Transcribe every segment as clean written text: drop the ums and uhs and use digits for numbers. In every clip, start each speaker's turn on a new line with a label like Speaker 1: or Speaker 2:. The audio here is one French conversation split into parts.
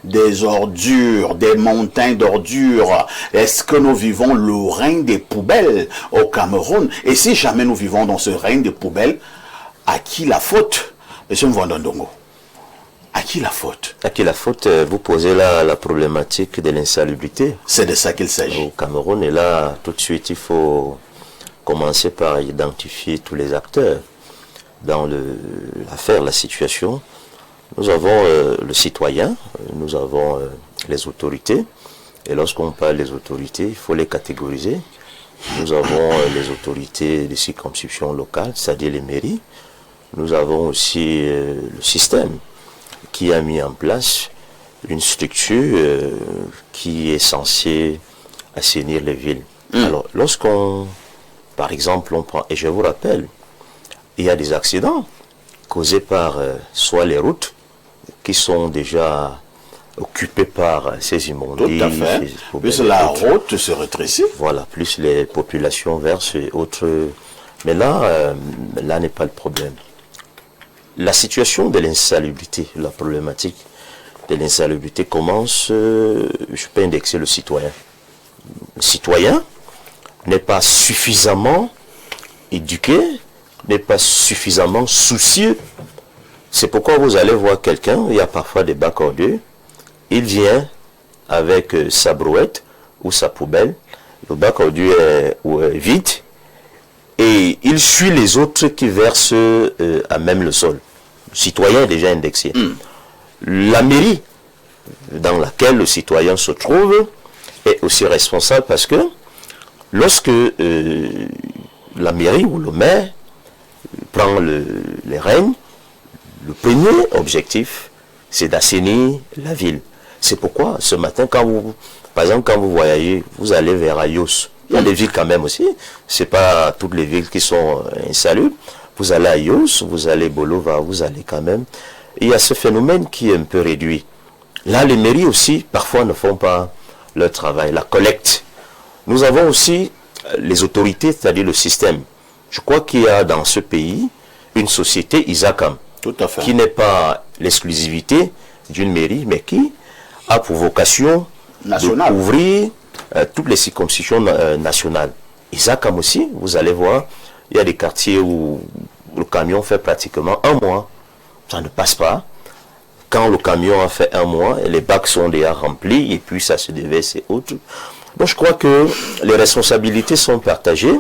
Speaker 1: des ordures, des montagnes d'ordures? Est-ce que nous vivons le règne des poubelles au Cameroun? Et si jamais nous vivons dans ce règne des poubelles, à qui la faute, M. Mvondondongo? À qui la faute?
Speaker 2: À qui la faute? Vous posez là la problématique de l'insalubrité.
Speaker 1: C'est de ça qu'il s'agit.
Speaker 2: Au Cameroun, et là, tout de suite, il faut commencer par identifier tous les acteurs dans l'affaire, la situation. Nous avons le citoyen, nous avons les autorités, et lorsqu'on parle des autorités, il faut les catégoriser. Nous avons les autorités de circonscription locale, c'est-à-dire les mairies. Nous avons aussi le système qui a mis en place une structure qui est censée assainir les villes. Alors, par exemple, on prend, et je vous rappelle, il y a des accidents causés par soit les routes qui sont déjà occupées par ces immondices.
Speaker 1: Tout à fait. Plus la route se rétrécit.
Speaker 2: Voilà, plus les populations versent autres. Mais là n'est pas le problème. La situation de l'insalubrité, la problématique de l'insalubrité commence, je peux indexer le citoyen. Le citoyen n'est pas suffisamment éduqué, n'est pas suffisamment soucieux. C'est pourquoi vous allez voir quelqu'un, il y a parfois des bacs ordures, il vient avec sa brouette ou sa poubelle, le bac ordures est vide, et il suit les autres qui versent à même le sol. Le citoyen est déjà indexé. La mairie dans laquelle le citoyen se trouve est aussi responsable parce que lorsque la mairie ou le maire prend les rênes, le premier objectif, c'est d'assainir la ville. C'est pourquoi ce matin, par exemple, quand vous voyagez, vous allez vers Ayos. Il y a des villes quand même aussi. Ce n'est pas toutes les villes qui sont insalubres. Vous allez à Ayos, vous allez Bolova, vous allez quand même. Il y a ce phénomène qui est un peu réduit. Là, les mairies aussi, parfois, ne font pas leur travail. La collecte. Nous avons aussi les autorités, c'est-à-dire le système. Je crois qu'il y a dans ce pays une société, Isacam, qui n'est pas l'exclusivité d'une mairie, mais qui a pour vocation de couvrir toutes les circonscriptions nationales. Isacam aussi, vous allez voir, il y a des quartiers où le camion fait pratiquement un mois. Ça ne passe pas. Quand le camion a fait un mois, les bacs sont déjà remplis et puis ça se déverse et autres. Donc je crois que les responsabilités sont partagées.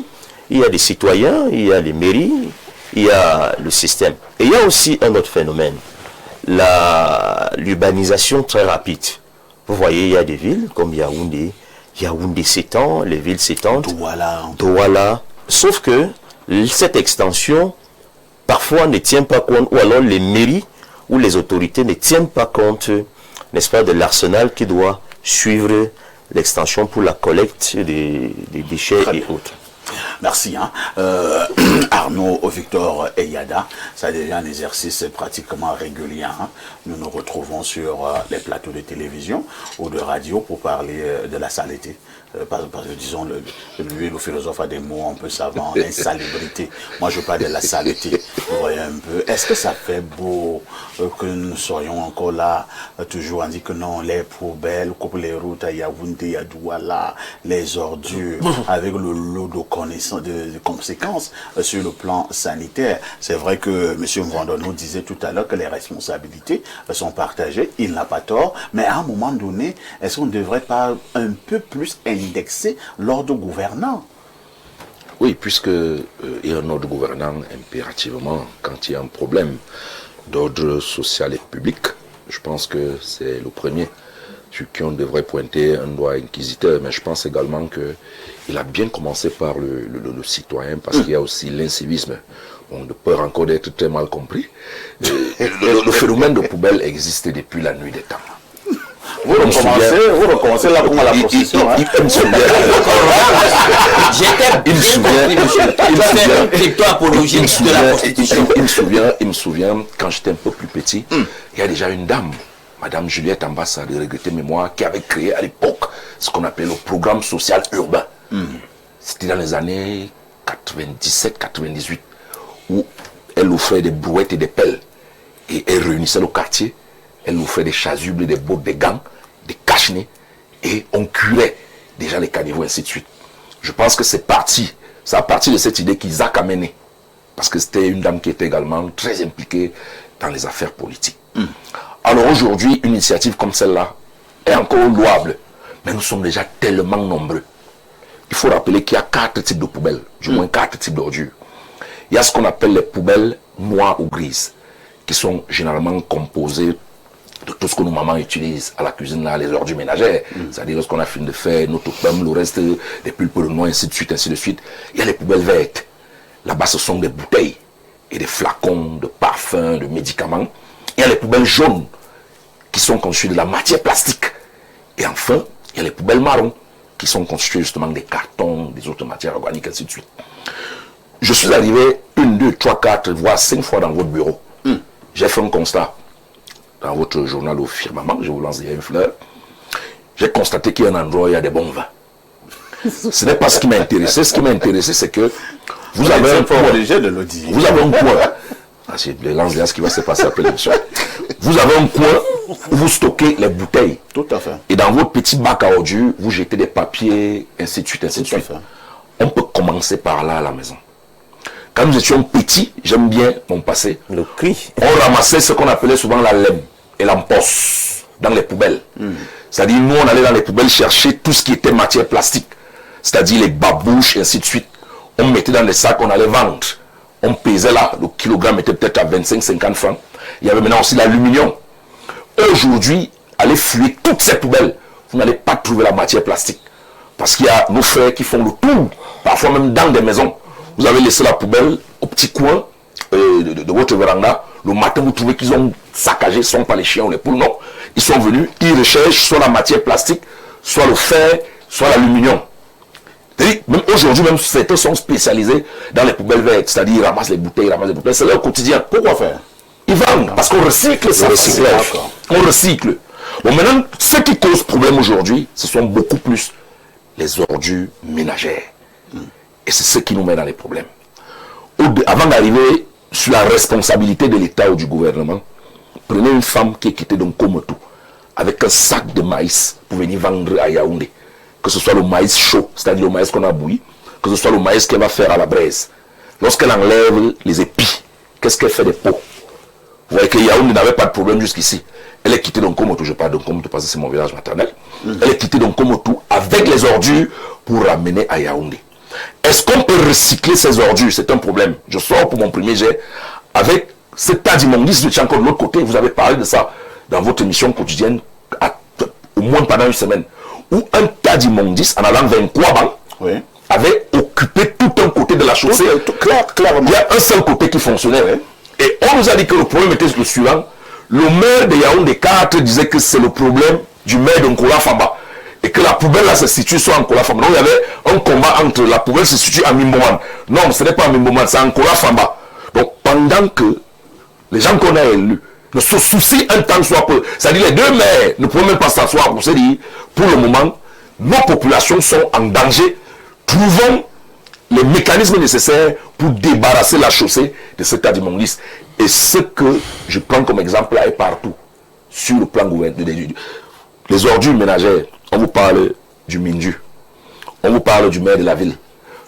Speaker 2: Il y a des citoyens, il y a les mairies, il y a le système. Et il y a aussi un autre phénomène, l'urbanisation très rapide. Vous voyez, il y a des villes comme Yaoundé s'étend, les villes s'étendent, Douala. Sauf que cette extension, parfois, ne tient pas compte, ou alors les mairies ou les autorités ne tiennent pas compte, n'est-ce pas, de l'arsenal qui doit suivre l'extension pour la collecte des déchets et autres.
Speaker 1: Merci. Arnaud Victor Eyada, ça devient un exercice pratiquement régulier. Nous nous retrouvons sur les plateaux de télévision ou de radio pour parler de la saleté. Parce que disons, le philosophe a des mots un peu savants, l'insalubrité. Moi, je parle de la saleté. Vous voyez un peu. Est-ce que ça fait beau que nous soyons encore là, toujours on dit que non, les poubelles, coupe les routes à Yaoundé, à Douala, les ordures, avec le lot de conséquences sur le plan sanitaire. C'est vrai que M. Mvondondongo disait tout à l'heure que les responsabilités sont partagées. Il n'a pas tort. Mais à un moment donné, est-ce qu'on ne devrait pas un peu plus indexer l'ordre gouvernant?
Speaker 3: Oui, puisque il y a un ordre gouvernant impérativement quand il y a un problème d'ordre social et public. Je pense que c'est le premier sur qui on devrait pointer un doigt inquisiteur, mais je pense également qu'il a bien commencé par le citoyen, parce qu'il y a aussi l'incivisme. On de peur encore d'être très mal compris. Le phénomène de poubelle existe depuis la nuit des temps.
Speaker 1: Vous recommencez là pour la procession.
Speaker 3: Il me souvient, quand j'étais un peu plus petit, il y a déjà une dame, Madame Juliette Ambassa de regrettée mémoire, qui avait créé à l'époque ce qu'on appelait le programme social urbain. C'était dans les années 97-98, où elle offrait des brouettes et des pelles. Et elle réunissait le quartier elle nous fait des chasubles, des bottes, des gants, des cache-nez, et on curait déjà les caniveaux, ainsi de suite. Je pense que c'est parti, ça a parti de cette idée qu'Isaac a menée, parce que c'était une dame qui était également très impliquée dans les affaires politiques. Alors aujourd'hui, une initiative comme celle-là est encore louable, mais nous sommes déjà tellement nombreux. Il faut rappeler qu'il y a 4 types de poubelles, du moins 4 types d'ordures. Il y a ce qu'on appelle les poubelles noires ou grises, qui sont généralement composées de tout ce que nos mamans utilisent à la cuisine, là, les ordures ménagères, c'est-à-dire lorsqu'on a fini de faire notre pommes, le reste des pulpes de noix, ainsi de suite, ainsi de suite. Il y a les poubelles vertes. Là-bas, ce sont des bouteilles et des flacons de parfums, de médicaments. Il y a les poubelles jaunes, qui sont constituées de la matière plastique. Et enfin, il y a les poubelles marrons, qui sont constituées justement des cartons, des autres matières organiques, ainsi de suite. Je suis arrivé 1, 2, 3, 4, voire 5 fois dans votre bureau. J'ai fait un constat. Dans votre journal au firmament, je vous lance une fleur. J'ai constaté qu'il y a un endroit où il y a des bons vins. Ce n'est pas ce qui m'a intéressé. Ce qui m'a intéressé, c'est que vous avez un coin.
Speaker 1: De le dire.
Speaker 3: Vous avez un coin. Ah, c'est le lance ce qui va se passer après l'émission. Vous avez un coin où vous stockez les bouteilles.
Speaker 1: Tout à fait.
Speaker 3: Et dans votre petit bac à ordures, vous jetez des papiers, ainsi de suite, ainsi de suite. On peut commencer par là à la maison. Quand nous étions petits, j'aime bien mon passé.
Speaker 2: Le cri.
Speaker 3: On ramassait ce qu'on appelait souvent la laine et l'emposse dans les poubelles. C'est-à-dire, nous, on allait dans les poubelles chercher tout ce qui était matière plastique. C'est-à-dire les babouches, et ainsi de suite. On mettait dans les sacs, on allait vendre. On pesait là, le kilogramme était peut-être à 25-50 francs. Il y avait maintenant aussi l'aluminium. Aujourd'hui, allez fouiller toutes ces poubelles. Vous n'allez pas trouver la matière plastique. Parce qu'il y a nos frères qui font le tour, parfois même dans des maisons. Vous avez laissé la poubelle au petit coin de votre véranda. Le matin, vous trouvez qu'ils ont saccagé, ce ne sont pas les chiens ou les poules, non. Ils sont venus, ils recherchent soit la matière plastique, soit le fer, soit l'aluminium. Même aujourd'hui, même certains sont spécialisés dans les poubelles vertes, c'est-à-dire ils ramassent les bouteilles, c'est leur quotidien.
Speaker 1: Pourquoi faire?
Speaker 3: Ils vendent, parce qu'on recycle ça. On recycle. Bon, maintenant, ce qui cause problème aujourd'hui, ce sont beaucoup plus les ordures ménagères. Et c'est ce qui nous met dans les problèmes. Avant d'arriver sur la responsabilité de l'État ou du gouvernement, prenez une femme qui est quittée d'un Komoto avec un sac de maïs pour venir vendre à Yaoundé. Que ce soit le maïs chaud, c'est-à-dire le maïs qu'on a bouilli, que ce soit le maïs qu'elle va faire à la braise. Lorsqu'elle enlève les épis, qu'est-ce qu'elle fait des pots? Vous voyez que Yaoundé n'avait pas de problème jusqu'ici. Elle est quittée d'un Komoto, je parle d'un Komoto parce que c'est mon village maternel. Elle est quittée d'un Komoto avec les ordures pour ramener à Yaoundé. Est-ce qu'on peut recycler ces ordures? C'est un problème. Je sors pour mon premier jet avec cet tas d'immondices de encore de l'autre côté. Vous avez parlé de ça dans votre émission quotidienne au moins pendant une semaine. Où un tas d'immondices en allant vers Kouaban avait occupé tout un côté de la chaussée. Clairement. Il y a un seul côté qui fonctionnait. Et on nous a dit que le problème était le suivant. Le maire de Yaoundé 4 disait que c'est le problème du maire de Nkola Famba. Et que la poubelle là se situe soit en Nkola Famba. Donc il y avait un combat entre la poubelle se situe à Mimboman. Non, ce n'est pas à Mimboman, c'est en Nkola Famba. Donc pendant que les gens qu'on a élus ne se soucient un temps soit peu, c'est-à-dire les deux maires ne peuvent même pas s'asseoir pour se dire, pour le moment, nos populations sont en danger. Trouvons les mécanismes nécessaires pour débarrasser la chaussée de cet tas d'immondices. Et ce que je prends comme exemple là est partout, sur le plan gouvernemental. Les ordures ménagères, on vous parle du Mindu, on vous parle du maire de la ville.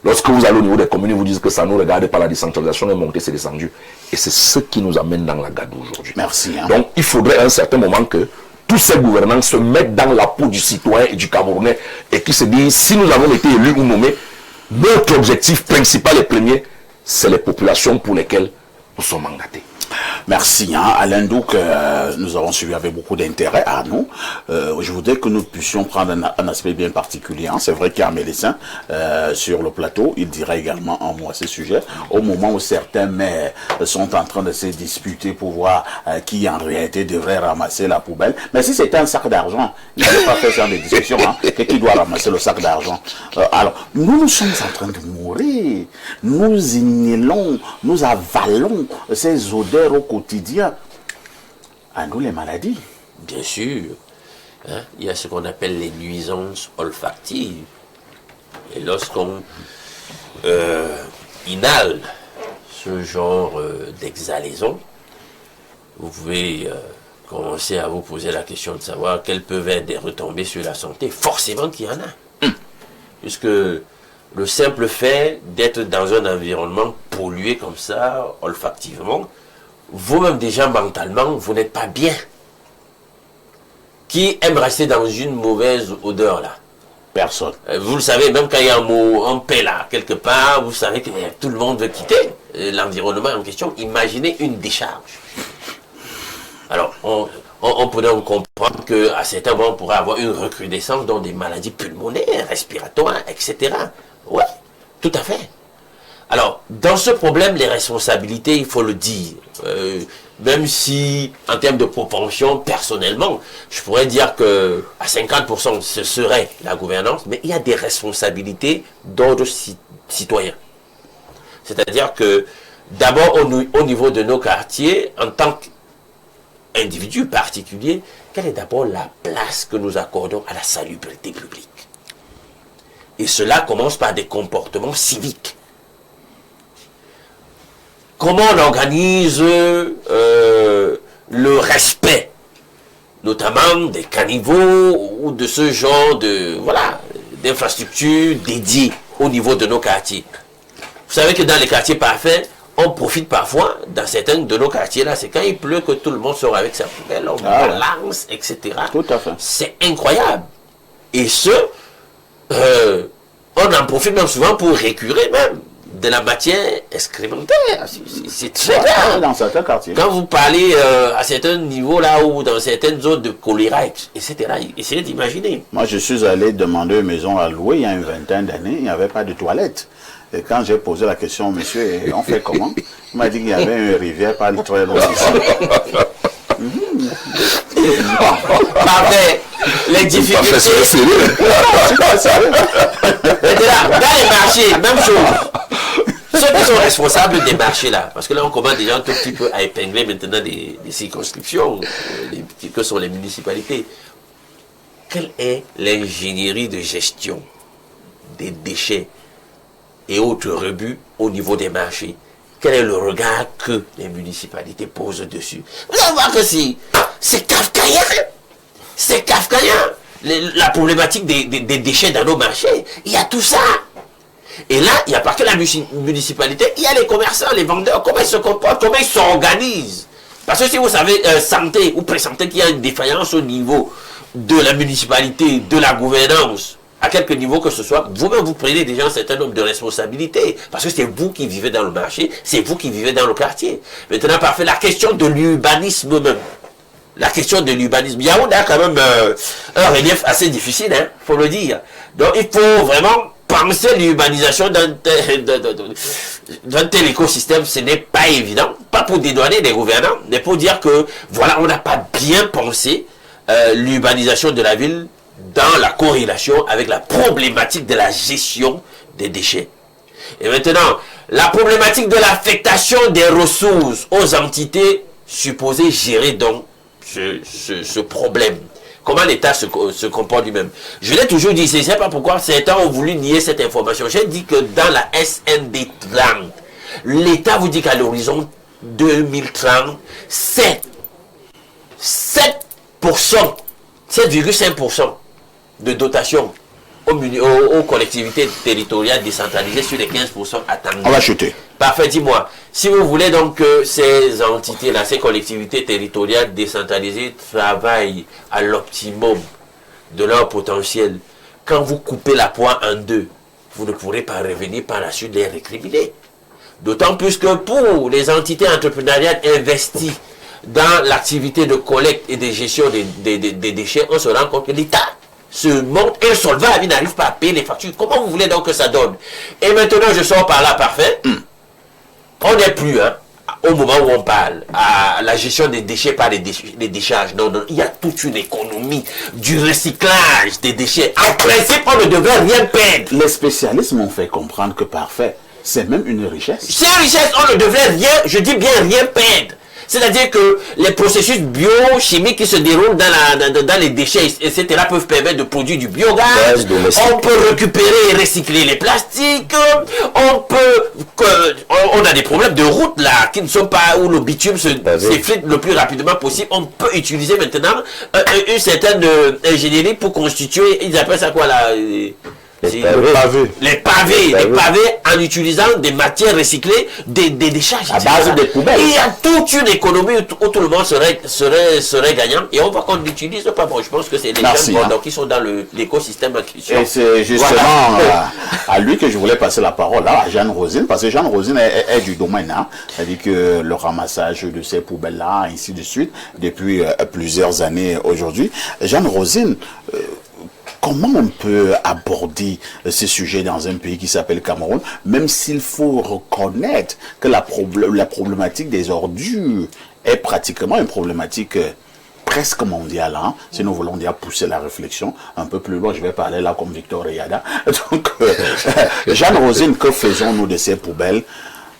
Speaker 3: Lorsque vous allez au niveau des communes, ils vous disent que ça ne nous regarde pas, la décentralisation est montée, c'est descendu. Et c'est ce qui nous amène dans la gadoue aujourd'hui.
Speaker 1: Merci.
Speaker 3: Donc il faudrait à un certain moment que tous ces gouvernants se mettent dans la peau du citoyen et du Camerounais et qui se disent, si nous avons été élus ou nommés, notre objectif principal et premier, c'est les populations pour lesquelles nous sommes mandatés.
Speaker 1: Merci. Alain Douc, nous avons suivi avec beaucoup d'intérêt. Arnaud, je voudrais que nous puissions prendre un aspect bien particulier. C'est vrai qu'il y a un médecin sur le plateau. Il dira également en mot à ce sujet. Au moment où certains maires sont en train de se disputer pour voir qui en réalité devrait ramasser la poubelle. Mais si c'était un sac d'argent, il n'allait pas faire ce genre de discussion. Qui doit ramasser le sac d'argent? Alors, nous sommes en train de mourir. Nous inhalons, nous avalons ces odeurs au quotidien. À nous les maladies.
Speaker 4: Bien sûr. Il y a ce qu'on appelle les nuisances olfactives. Et lorsqu'on inhale ce genre d'exhalaison, vous pouvez commencez à vous poser la question de savoir quelles peuvent être des retombées sur la santé. Forcément qu'il y en a. Puisque le simple fait d'être dans un environnement pollué comme ça, olfactivement, vous-même déjà mentalement, vous n'êtes pas bien. Qui aime rester dans une mauvaise odeur là?
Speaker 1: Personne.
Speaker 4: Vous le savez, même quand il y a un mot, un paix là, quelque part, vous savez que tout le monde veut quitter l'environnement en question. Imaginez une décharge. Alors, on peut donc comprendre qu'à certains moments, on pourrait avoir une recrudescence dans des maladies pulmonaires, respiratoires, etc. Ouais, tout à fait. Alors, dans ce problème, les responsabilités, il faut le dire, même si, en termes de proportion, personnellement, je pourrais dire que à 50%, ce serait la gouvernance, mais il y a des responsabilités d'ordre citoyen. C'est-à-dire que, d'abord, au niveau de nos quartiers, en tant qu'individus particuliers, quelle est d'abord la place que nous accordons à la salubrité publique? Et cela commence par des comportements civiques. Comment on organise le respect, notamment des caniveaux ou de ce genre de d'infrastructures dédiées au niveau de nos quartiers. Vous savez que dans les quartiers parfaits, on profite parfois, dans certains de nos quartiers là, c'est quand il pleut que tout le monde sort avec sa poubelle, on balance, etc.
Speaker 1: Tout à fait. C'est
Speaker 4: incroyable. Et on en profite même souvent pour récurer même de la matière excrémentaire. C'est très grave.
Speaker 1: Dans certains quartiers.
Speaker 4: Quand vous parlez à certains niveaux là ou dans certaines zones de choléra, etc., essayez d'imaginer.
Speaker 1: Moi, je suis allé demander une maison à louer il y a une vingtaine d'années, il n'y avait pas de toilette. Et quand j'ai posé la question, monsieur, on fait comment? Il m'a dit qu'il y avait une rivière pas très loin d'ici.
Speaker 4: Parfait. Les difficultés. Dans les marchés, même chose. Ceux qui sont responsables des marchés là, parce que là on commence déjà un tout petit peu à épingler maintenant des circonscriptions, que sont les municipalités. Quelle est l'ingénierie de gestion des déchets et autres rebuts au niveau des marchés? Quel est le regard que les municipalités posent dessus? Vous allez voir que c'est kafkaïen. C'est kafkaïen. La problématique des déchets dans nos marchés, il y a tout ça. Et là, il n'y a pas que la municipalité, il y a les commerçants, les vendeurs, comment ils se comportent, comment ils s'organisent. Parce que si vous savez, sentez ou pressentez qu'il y a une défaillance au niveau de la municipalité, de la gouvernance, à quelque niveau que ce soit, vous-même vous prenez déjà un certain nombre de responsabilités. Parce que c'est vous qui vivez dans le marché, c'est vous qui vivez dans le quartier. Maintenant, parfait, la question de l'urbanisme même. La question de l'urbanisme. Yaoundé a quand même un relief assez difficile, hein, faut le dire. Donc il faut vraiment penser l'urbanisation d'un tel écosystème, ce n'est pas évident. Pas pour dédouaner les gouvernants, mais pour dire que, voilà, on n'a pas bien pensé l'urbanisation de la ville dans la corrélation avec la problématique de la gestion des déchets. Et maintenant, la problématique de l'affectation des ressources aux entités supposées gérer donc ce problème. Comment l'État se comporte lui-même. Je l'ai toujours dit, je ne sais pas pourquoi certains ont voulu nier cette information. J'ai dit que dans la SND 30, l'État vous dit qu'à l'horizon 2030, 7,5% de dotation aux collectivités territoriales décentralisées sur les 15% attendus.
Speaker 1: On va chuter.
Speaker 4: Parfait, dis-moi. Si vous voulez donc que ces entités-là, ces collectivités territoriales décentralisées travaillent à l'optimum de leur potentiel, quand vous coupez la poire en deux, vous ne pourrez pas revenir par la suite les récriminer. D'autant plus que pour les entités entrepreneuriales investies dans l'activité de collecte et de gestion des déchets, on se rend compte que l'État se montre insolvable, il n'arrive pas à payer les factures. Comment vous voulez donc que ça donne? Et maintenant, je sors par là, parfait. On n'est plus, au moment où on parle, à la gestion des déchets par les décharges. Non, non, il y a toute une économie du recyclage des déchets. En principe, on ne devrait rien perdre.
Speaker 1: Les spécialistes m'ont fait comprendre que parfait, c'est même une richesse.
Speaker 4: C'est une richesse, on ne devrait rien, je dis bien rien perdre. C'est-à-dire que les processus biochimiques qui se déroulent dans les déchets, etc., peuvent permettre de produire du biogaz. On peut récupérer et recycler les plastiques. On a des problèmes de route là, qui ne sont pas où le bitume s'effrite le plus rapidement possible. On peut utiliser maintenant une certaine ingénierie pour constituer, ils appellent ça quoi là? Les pavés en utilisant des matières recyclées, des décharges
Speaker 1: à base de poubelles.
Speaker 4: Il y a toute une économie où tout le monde serait gagnant et on voit qu'on n'utilise pas. Bon, je pense que c'est les gens qui sont dans l'écosystème en question.
Speaker 1: Et c'est justement à lui que je voulais passer la parole, là, à Jeanne Rosine, parce que Jeanne Rosine est du domaine, hein. C'est-à-dire que le ramassage de ces poubelles-là, ainsi de suite, depuis plusieurs années aujourd'hui. Jeanne Rosine, comment on peut aborder ces sujets dans un pays qui s'appelle Cameroun, même s'il faut reconnaître que la problématique des ordures est pratiquement une problématique presque mondiale, hein, si nous voulons dire pousser la réflexion un peu plus loin. Je vais parler là comme Victor Eyada. Donc, Jeanne Rosine, que faisons-nous de ces poubelles,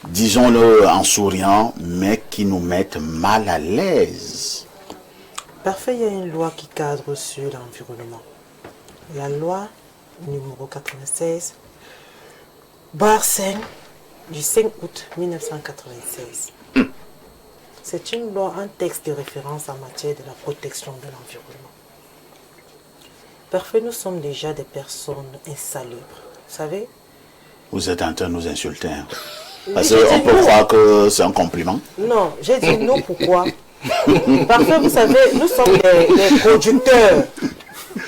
Speaker 1: disons-le en souriant, mais qui nous mettent mal à l'aise?
Speaker 5: Parfait, il y a une loi qui cadre sur l'environnement. La loi numéro 96/5 du 5 août 1996. C'est une loi, un texte de référence en matière de la protection de l'environnement. Parfait, nous sommes déjà des personnes insalubres, vous savez?
Speaker 1: Vous êtes en train de nous insulter. Hein? Parce qu'on peut croire que c'est un compliment.
Speaker 5: Non, j'ai dit non, pourquoi? Parfait, vous savez, nous sommes des producteurs.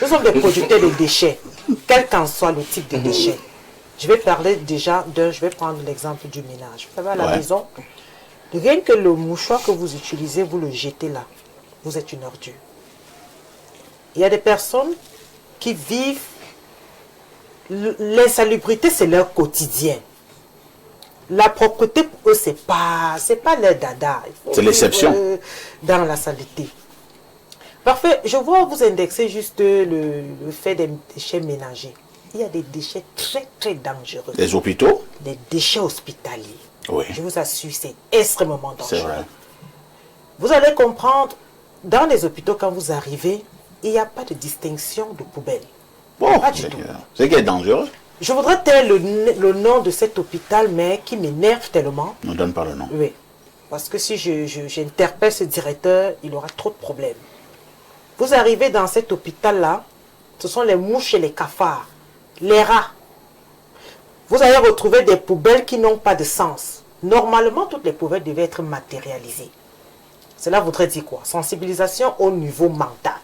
Speaker 5: Nous sommes des producteurs de déchets, quel qu'en soit le type de déchets. Je vais parler déjà je vais prendre l'exemple du ménage. Vous savez, à la maison, rien que le mouchoir que vous utilisez, vous le jetez là. Vous êtes une ordure. Il y a des personnes qui vivent, l'insalubrité, c'est leur quotidien. La propreté, pour eux, c'est pas leur dada.
Speaker 1: C'est l'exception.
Speaker 5: Dans la saleté. Parfait, je vois vous indexer juste le fait des déchets ménagers. Il y a des déchets très très dangereux.
Speaker 1: Les hôpitaux?
Speaker 5: Des déchets hospitaliers.
Speaker 1: Oui.
Speaker 5: Je vous assure, c'est extrêmement dangereux.
Speaker 1: C'est vrai.
Speaker 5: Vous allez comprendre, dans les hôpitaux, quand vous arrivez, il n'y a pas de distinction de poubelle.
Speaker 1: Bon,
Speaker 5: Pas du tout.
Speaker 1: c'est qui est dangereux.
Speaker 5: Je voudrais taire le nom de cet hôpital, mais qui m'énerve tellement.
Speaker 1: Ne donne pas le nom.
Speaker 5: Oui. Parce que si j'interpelle ce directeur, il aura trop de problèmes. Vous arrivez dans cet hôpital-là, ce sont les mouches et les cafards, les rats. Vous allez retrouver des poubelles qui n'ont pas de sens. Normalement, toutes les poubelles devaient être matérialisées. Cela voudrait dire quoi? Sensibilisation au niveau mental.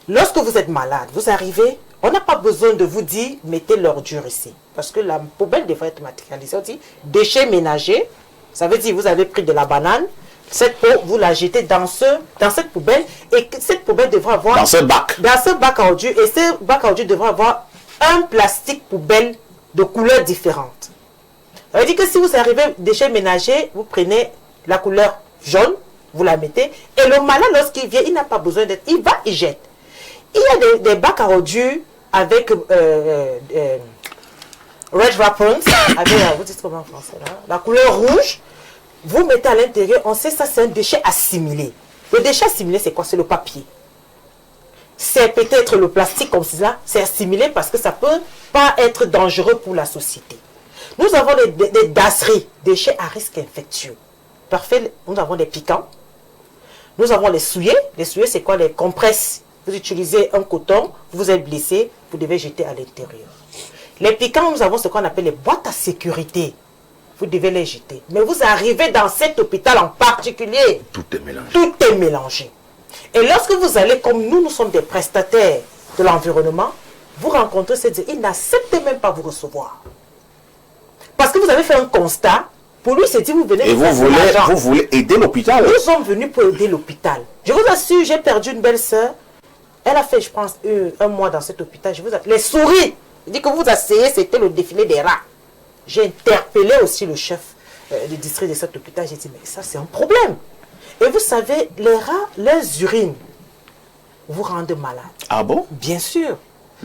Speaker 5: Lorsque vous êtes malade, vous arrivez, on n'a pas besoin de vous dire, mettez l'ordure ici. Parce que la poubelle devrait être matérialisée. On dit, déchets ménagers, ça veut dire vous avez pris de la banane, cette peau, vous la jetez dans cette poubelle et cette poubelle devra avoir...
Speaker 1: Dans ce bac.
Speaker 5: Dans ce bac à ordures. Et ce bac à ordures devra avoir un plastique poubelle de couleurs différentes. Ça veut dire que si vous arrivez déchets ménagers, vous prenez la couleur jaune, vous la mettez. Et le malade, lorsqu'il vient, il n'a pas besoin d'être... Il va, il jette. Il y a des bacs à ordures avec... Red Wrappers, avec, vous dites comment en français là? La couleur rouge. Vous mettez à l'intérieur, on sait ça, c'est un déchet assimilé. Le déchet assimilé, c'est quoi? C'est le papier. C'est peut-être le plastique comme ça, c'est assimilé parce que ça ne peut pas être dangereux pour la société. Nous avons des dasseries, déchets à risque infectieux. Parfait, nous avons des piquants. Nous avons les souillés. Les souillés, c'est quoi? Les compresses. Vous utilisez un coton, vous êtes blessé, vous devez jeter à l'intérieur. Les piquants, nous avons ce qu'on appelle les boîtes à sécurité. Vous devez les jeter. Mais vous arrivez dans cet hôpital en particulier.
Speaker 3: Tout est mélangé.
Speaker 5: Tout est mélangé. Et lorsque vous allez, comme nous sommes des prestataires de l'environnement, vous rencontrez ces gens, ils n'acceptent même pas vous recevoir. Parce que vous avez fait un constat. Pour lui, c'est dit, vous venez...
Speaker 1: Et vous voulez aider l'hôpital?
Speaker 5: Nous sommes venus pour aider l'hôpital. Je vous assure, j'ai perdu une belle sœur. Elle a fait, je pense, un mois dans cet hôpital. Les souris. Je dis que vous asseyez, c'était le défilé des rats. J'ai interpellé aussi le chef du district de cet hôpital. J'ai dit, mais ça, c'est un problème. Et vous savez, les rats, leurs urines vous rendent malade.
Speaker 1: Ah bon?
Speaker 5: Bien sûr.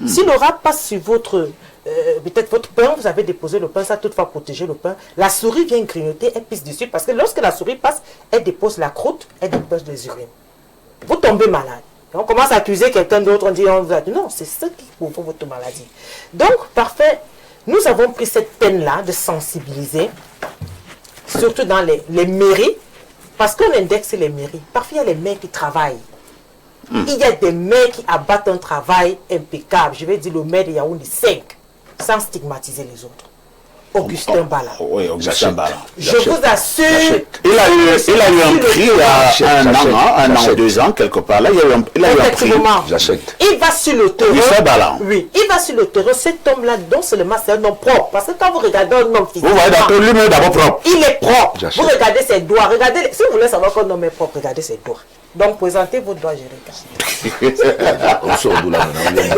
Speaker 5: Si le rat passe sur votre... peut-être votre pain, vous avez déposé le pain, ça a toutefois protégé le pain. La souris vient grignoter, elle pisse dessus, parce que lorsque la souris passe, elle dépose la croûte, elle dépose les urines. Vous tombez malade. Et on commence à accuser quelqu'un d'autre, on dit, non, c'est ça qui provoque votre maladie. Donc, parfait, nous avons pris cette peine-là de sensibiliser, surtout dans les mairies, parce qu'on indexe les mairies. Parfois, il y a les maires qui travaillent. Il y a des maires qui abattent un travail impeccable. Je vais dire le maire de Yaoundé 5, sans stigmatiser les autres. Augustin Bala.
Speaker 1: Oui, Augustin Bala.
Speaker 5: Je vous assure.
Speaker 1: Il a eu un prix il y a un an, 2 ans, quelque part. Là, il a eu un prix.
Speaker 3: J'achète.
Speaker 5: Il va sur le terrain.
Speaker 1: Augustin Bala.
Speaker 5: Oui, il va sur le terrain. Cet homme-là, non seulement c'est un homme propre. Parce que quand vous regardez un homme physique,
Speaker 1: Vous voyez, d'accord, lui-même d'abord propre.
Speaker 5: il est propre.
Speaker 3: J'achète.
Speaker 5: Vous regardez ses doigts. Regardez, si vous voulez savoir qu'un homme est propre, regardez ses doigts. Donc, présentez vos doigts, je regarde.
Speaker 3: On sort d'où là maintenant?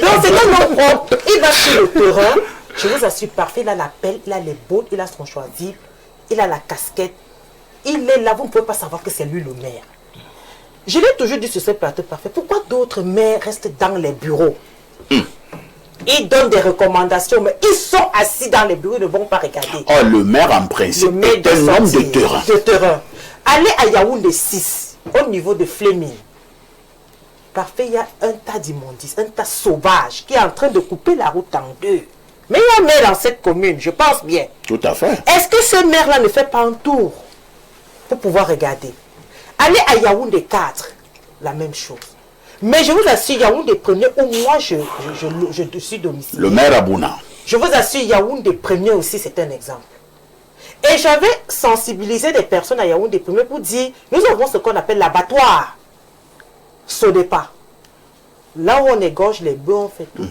Speaker 5: Donc, c'est un homme propre. Il va sur le terrain. Je vous assure, parfait. Il a la pelle, il a les bottes, il a son choisi, il a la casquette. Il est là. Vous ne pouvez pas savoir que c'est lui le maire. Je l'ai toujours dit sur ce plateau parfait. Pourquoi d'autres maires restent dans les bureaux? Ils donnent des recommandations, mais ils sont assis dans les bureaux, ils ne vont pas regarder.
Speaker 1: Oh, le maire, en principe,
Speaker 5: Le maire
Speaker 1: est un homme de terrain.
Speaker 5: Allez à Yaoundé 6, au niveau de Fleming. Parfait, il y a un tas d'immondices, un tas sauvage qui est en train de couper la route en deux. Mais il y a un maire dans cette commune, je pense bien.
Speaker 1: Tout à fait.
Speaker 5: Est-ce que ce maire-là ne fait pas un tour pour pouvoir regarder? Allez à Yaoundé 4, la même chose. Mais je vous assure, Yaoundé premier, où moi je suis domicilié.
Speaker 1: Le maire Abouna.
Speaker 5: Je vous assure, Yaoundé premier aussi, c'est un exemple. Et j'avais sensibilisé des personnes à Yaoundé premier pour dire, nous avons ce qu'on appelle l'abattoir. Sodepa. Là où on égorge les bœufs, on fait tout.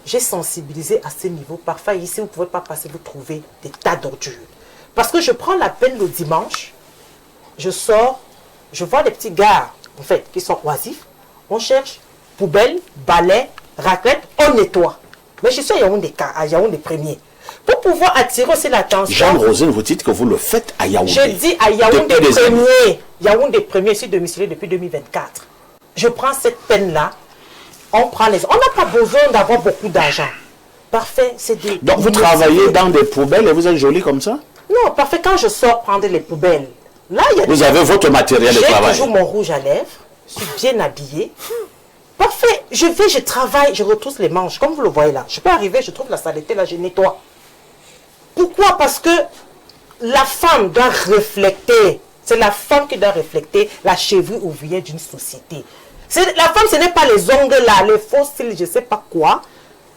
Speaker 5: J'ai sensibilisé à ce niveau. Parfois, ici, vous ne pouvez pas passer, vous trouvez des tas d'ordures. Parce que je prends la peine le dimanche, je sors, je vois des petits gars, en fait, qui sont oisifs. On cherche poubelle, balai, raclette, on nettoie. Mais je suis à Yaoundé premier. Pour pouvoir attirer aussi l'attention.
Speaker 1: Jean Rosine, vous dites que vous le faites à Yaoundé.
Speaker 5: Je dis à Yaoundé premier. Yaoundé premier, je suis domicilié depuis 2024. Je prends cette peine-là. On prend les... On n'a pas besoin d'avoir beaucoup d'argent. Parfait, c'est des...
Speaker 1: Donc vous travaillez dans des poubelles et vous êtes joli comme ça?
Speaker 5: Non, parfait, quand je sors prendre les poubelles, là, il y a...
Speaker 1: Vous avez votre matériel de travail.
Speaker 5: J'ai toujours mon rouge à lèvres, je suis bien habillée. Parfait, je vais, je travaille, je retrousse les manches, comme vous le voyez là. Je peux arriver, je trouve la saleté là, je nettoie. Pourquoi? Parce que la femme doit refléter, c'est la femme qui doit refléter la chevelure ouvrière d'une société. La femme, ce n'est pas les ongles là, les faux cils, je ne sais pas quoi.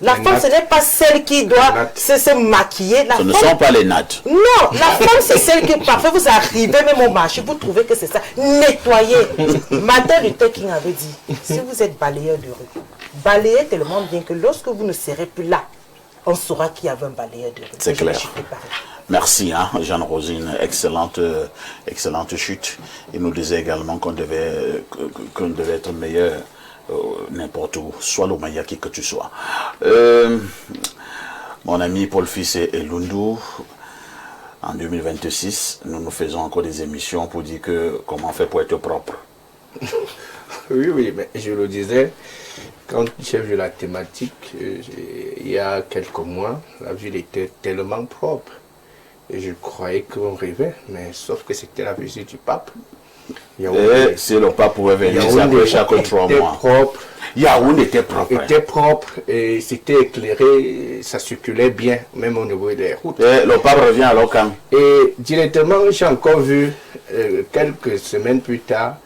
Speaker 5: La femme, ce n'est pas celle qui doit se maquiller.
Speaker 1: Ce ne sont pas les nattes.
Speaker 5: Non, la femme, c'est celle qui, parfois, vous arrivez même au marché, vous trouvez que c'est ça. Nettoyer. Martin Luther King avait dit, si vous êtes balayeur de rue, balayez tellement bien que lorsque vous ne serez plus là, on saura qu'il y avait un balayeur de rue.
Speaker 1: C'est clair. Merci, hein, Jeanne Rosine, excellente chute. Il nous disait également qu'on devait être meilleur n'importe où, soit l'Omayaki que tu sois. Mon ami Paul Fils et Lundu, en 2026, nous faisons encore des émissions pour dire que comment faire pour être propre.
Speaker 6: Oui, mais je le disais, quand j'ai vu la thématique, il y a quelques mois, la ville était tellement propre. Et je croyais qu'on rêvait, mais sauf que c'était la visite du pape.
Speaker 1: Et si le pape pouvait venir, c'est après chaque 3 mois. Yaoundé était propre.
Speaker 6: Était propre et c'était éclairé, ça circulait bien, même au niveau des routes.
Speaker 1: Et le pape revient alors quand?
Speaker 6: Et directement, j'ai encore vu, quelques semaines plus tard,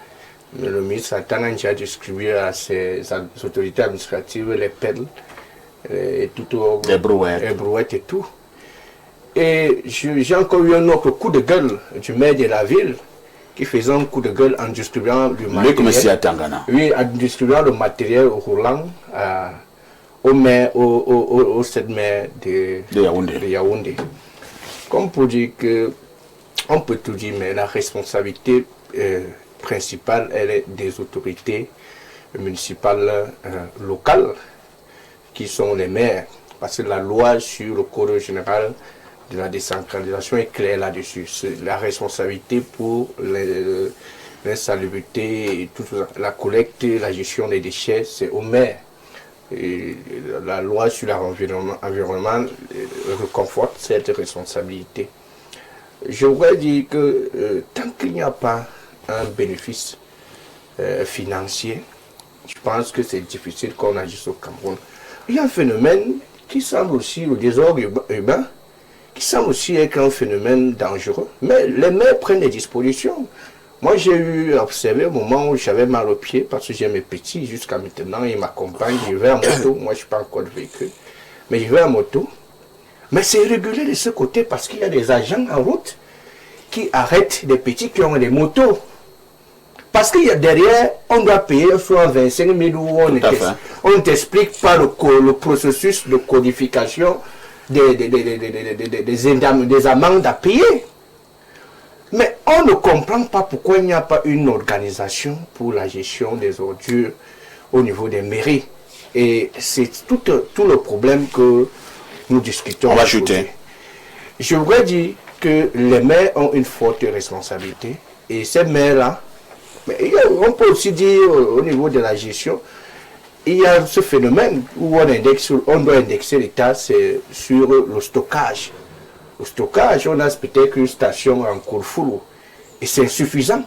Speaker 6: le ministre Atananji a distribué à ses autorités administratives les pelles, et tout
Speaker 1: les brouettes.
Speaker 6: Les brouettes et tout. Et j'ai encore eu un autre coup de gueule du maire de la ville qui faisait un coup de gueule en distribuant du matériel. Oui, en distribuant le matériel roulant au maire, au maire de Yaoundé. Comme pour dire que, on peut tout dire, mais la responsabilité principale, elle est des autorités municipales locales qui sont les maires. Parce que la loi sur le code général de la décentralisation est claire là-dessus. La responsabilité pour l'insalubrité, tout ça, la collecte, la gestion des déchets, c'est au maire. Et la loi sur l'environnement reconforte cette responsabilité. Je voudrais dire que tant qu'il n'y a pas un bénéfice financier, je pense que c'est difficile qu'on agisse au Cameroun. Il y a un phénomène qui semble aussi, le désordre urbain, qui semble aussi être un phénomène dangereux. Mais les maires prennent des dispositions. Moi, j'ai eu observé au moment où j'avais mal aux pieds, parce que j'ai mes petits, jusqu'à maintenant, ils m'accompagnent, je vais en moto. Moi, je ne suis pas encore de véhicule, mais je vais en moto. Mais c'est irrégulier de ce côté, parce qu'il y a des agents en route qui arrêtent des petits qui ont des motos. Parce qu'il y a derrière, on doit payer soit 25 000 ou on ne t'explique pas le processus de codification des amendes à payer. Mais on ne comprend pas pourquoi il n'y a pas une organisation pour la gestion des ordures au niveau des mairies. Et c'est tout le problème que nous discutons.
Speaker 1: On va ajouter.
Speaker 6: Je voudrais dire que les maires ont une forte responsabilité. Et ces maires-là, on peut aussi dire au niveau de la gestion, il y a ce phénomène où on doit indexer l'État sur le stockage. Le stockage, on a peut-être une station en Kourfoulou. Et c'est insuffisant.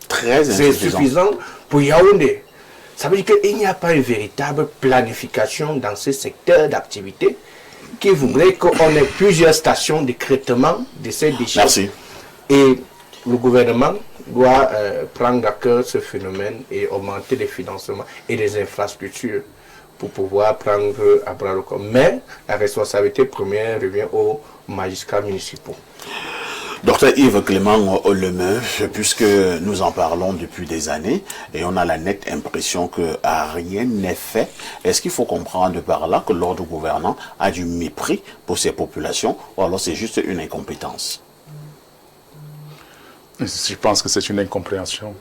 Speaker 1: Très insuffisant.
Speaker 6: C'est insuffisant pour Yaoundé. Ça veut dire qu'il n'y a pas une véritable planification dans ce secteur d'activité qui voudrait qu'on ait plusieurs stations de traitement de ces déchets.
Speaker 1: Merci.
Speaker 6: Et le gouvernement doit prendre à cœur ce phénomène et augmenter les financements et les infrastructures pour pouvoir prendre à bras le corps. Mais la responsabilité première revient aux magistrats municipaux.
Speaker 1: Docteur Yves Clément Lemeuf, puisque nous en parlons depuis des années et on a la nette impression que rien n'est fait, est-ce qu'il faut comprendre par là que l'ordre gouvernant a du mépris pour ces populations ou alors c'est juste une incompétence?
Speaker 7: Je pense que c'est une incompréhension.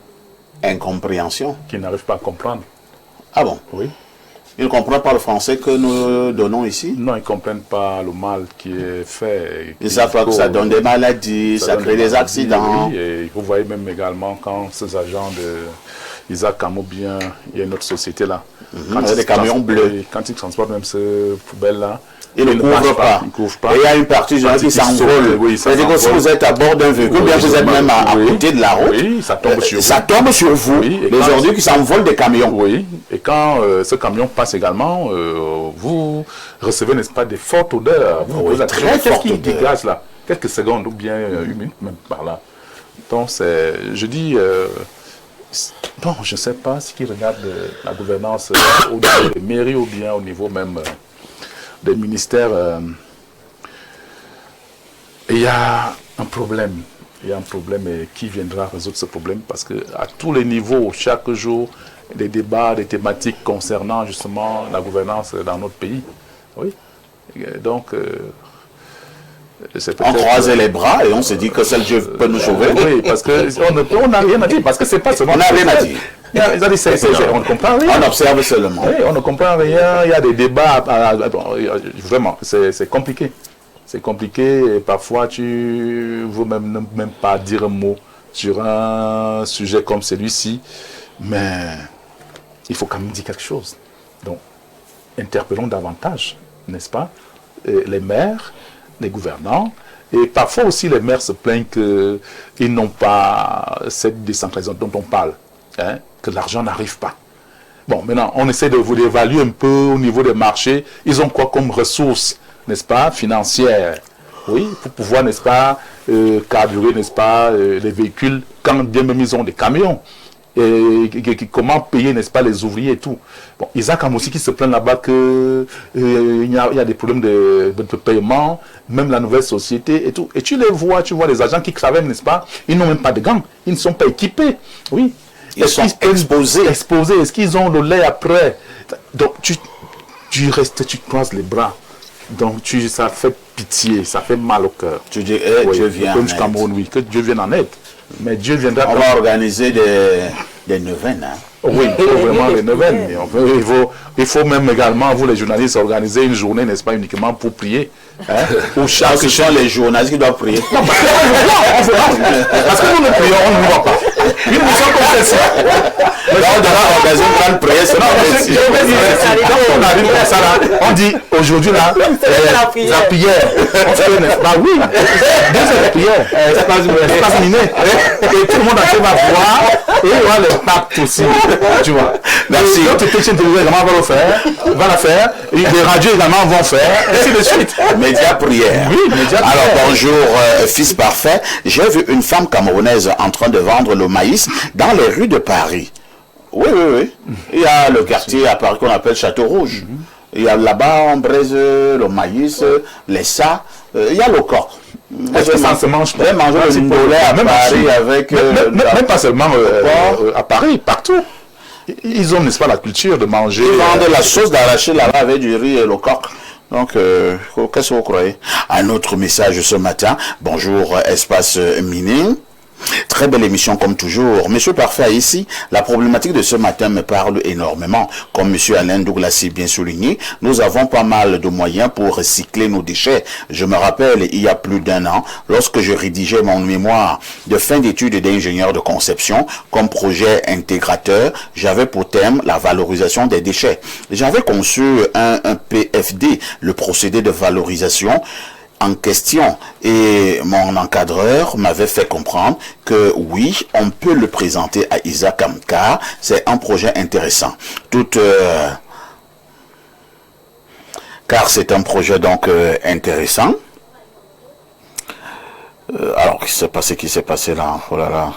Speaker 1: Incompréhension?
Speaker 7: Qu'ils n'arrivent pas à comprendre.
Speaker 1: Ah bon?
Speaker 7: Oui.
Speaker 1: Ils ne comprennent pas le français que nous donnons ici?
Speaker 7: Non, ils ne comprennent pas le mal qui est fait.
Speaker 1: Ils savent pas que ça donne des maladies, ça crée des accidents.
Speaker 7: Oui, et vous voyez même également quand ces agents de Isaac Amobien, il y a une autre société là.
Speaker 1: Quand il y a des camions bleus.
Speaker 7: Quand ils transportent même ces poubelles-là,
Speaker 1: ils ne couvrent pas. Et il y a une partie qui s'envole.
Speaker 7: Oui,
Speaker 1: c'est-à-dire que si vous êtes à bord d'un véhicule, bien vous êtes même à côté de la route,
Speaker 7: ça tombe sur vous.
Speaker 1: Ça tombe sur vous. Oui, les ordures qui s'envolent des camions.
Speaker 7: Oui, et quand ce camion passe également, vous recevez, n'est-ce pas, des fortes odeurs.
Speaker 1: Oui, très fortes odeurs.
Speaker 7: Qu'est-ce qui dégage là? Quelques secondes ou bien une minute même par là. Donc, je dis... bon, je ne sais pas ce qui regarde la gouvernance au niveau des mairies ou bien au niveau même des ministères. Il y a un problème. Il y a un problème et qui viendra résoudre ce problème parce qu'à tous les niveaux, chaque jour, des débats, des thématiques concernant justement la gouvernance dans notre pays. Oui. Donc,
Speaker 1: on croisait les bras et on se dit que seul Dieu peut nous sauver.
Speaker 7: Oui, parce qu'on n'a rien à dire, parce que c'est pas seulement...
Speaker 1: On n'a rien à dire.
Speaker 7: On ne comprend rien.
Speaker 1: On observe seulement.
Speaker 7: Oui, on ne comprend rien, il y a des débats, vraiment, c'est compliqué. C'est compliqué et parfois tu ne veux même pas dire un mot sur un sujet comme celui-ci, mais il faut quand même dire quelque chose. Donc, interpellons davantage, n'est-ce pas, les maires, les gouvernants, et parfois aussi les maires se plaignent qu'ils n'ont pas cette décentralisation dont on parle, hein, que l'argent n'arrive pas. Bon, maintenant, on essaie de vous évaluer un peu au niveau des marchés. Ils ont quoi comme ressources, n'est-ce pas, financières, oui, pour pouvoir, n'est-ce pas, carburer, n'est-ce pas, les véhicules, quand bien même ils ont des camions. Et comment payer, n'est-ce pas, les ouvriers et tout. Bon, Isaac Amossi qui se plaint là-bas qu'il y a des problèmes de paiement, même la nouvelle société et tout. Et tu les vois, les agents qui travaillent, n'est-ce pas, ils n'ont même pas de gants, ils ne sont pas équipés, oui.
Speaker 1: Ils sont exposés.
Speaker 7: Est-ce qu'ils ont le lait après? Donc tu restes, tu croises les bras. Donc ça fait pitié, ça fait mal au cœur.
Speaker 1: Tu dis, Dieu vient en aide.
Speaker 7: Cameroun, oui, que Dieu vienne en aide. Mais Dieu viendra...
Speaker 1: On va organiser des neuvaines. Hein.
Speaker 7: Oui, il faut vraiment les neuvaines. Il faut même également, vous les journalistes, organiser une journée, n'est-ce pas, uniquement pour prier. Hein, où
Speaker 1: ce sont les journalistes qui doivent prier.
Speaker 7: Non, parce que nous ne prions, on ne voit pas. Une mission comme celle-ci.
Speaker 1: On devra organiser une grande prière.
Speaker 7: Quand on arrive comme ça, là, on dit aujourd'hui, là, la prière. On fait, n'est-ce pas? Oui, 2 heures de prière. Espace miné. Et tout le monde entier va voir. Et il y aura le pape aussi. Tu vois.
Speaker 1: Merci.
Speaker 7: Notre télévision également va la faire. Et les radios également vont faire. Et ainsi de suite.
Speaker 1: Média prière.
Speaker 7: Oui, média prière.
Speaker 1: Alors bonjour, fils parfait. J'ai vu une femme camerounaise en train de vendre le maïs dans les rues de Paris. Oui, oui, oui. Il y a le quartier à Paris qu'on appelle Château Rouge. Il y a là-bas, on braise le maïs, les ça. Il y a le coq.
Speaker 7: Est-ce que ça se mange pas?
Speaker 1: J'ai mangé le poulet à Paris avec...
Speaker 7: Même pas seulement à Paris, partout. Ils ont, n'est-ce pas, la culture de manger...
Speaker 1: Ils vendent la sauce d'arachide là-bas avec du riz et le coq. Donc, qu'est-ce que vous croyez? Un autre message ce matin. Bonjour, espace mining. Très belle émission comme toujours. Monsieur Parfait ici, la problématique de ce matin me parle énormément. Comme Monsieur Alain Douglas s'est bien souligné, nous avons pas mal de moyens pour recycler nos déchets. Je me rappelle, il y a plus d'1 an, lorsque je rédigeais mon mémoire de fin d'études d'ingénieur de conception comme projet intégrateur, j'avais pour thème la valorisation des déchets. J'avais conçu un PFD, le procédé de valorisation en question, et mon encadreur m'avait fait comprendre que oui, on peut le présenter à Isaac car c'est un projet intéressant. Car c'est un projet donc intéressant. Alors, qu'est-ce qui s'est passé là? Oh là là.